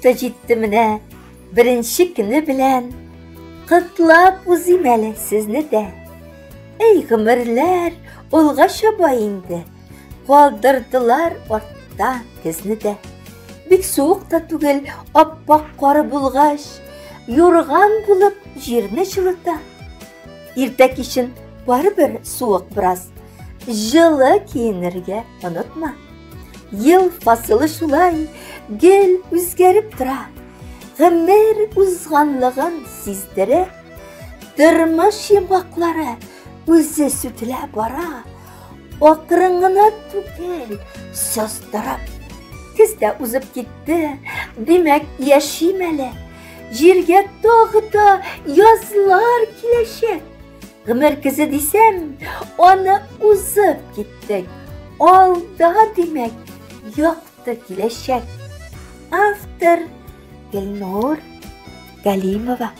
da җитте менә беренче көне белән. Кытлап узыйм әле сезне дә. Эй гомерләр улга чаба инде. Калдырдылар артта көзне дә. Бик суык та түгел, аппак кары булгач, юрган булып җирне җылыта. Иртә кичен барыбер суык бераз. Жылы киенергә онытма. Ел фасылы шулай, гел үзгәреп тора. Гомер узганлыгын сиздерә. Тормыш йомгаклары үзе сүтелә бара. Акрын гына түгел, сыздырып. Көз дә узып китте, димәк яшим әле. Җиргә тагы да язлар киләчәк. Гомер көзе дисәм, аны узып киттек. Алда димәк, якты киләчәк. Автор Гөлнур Галимова.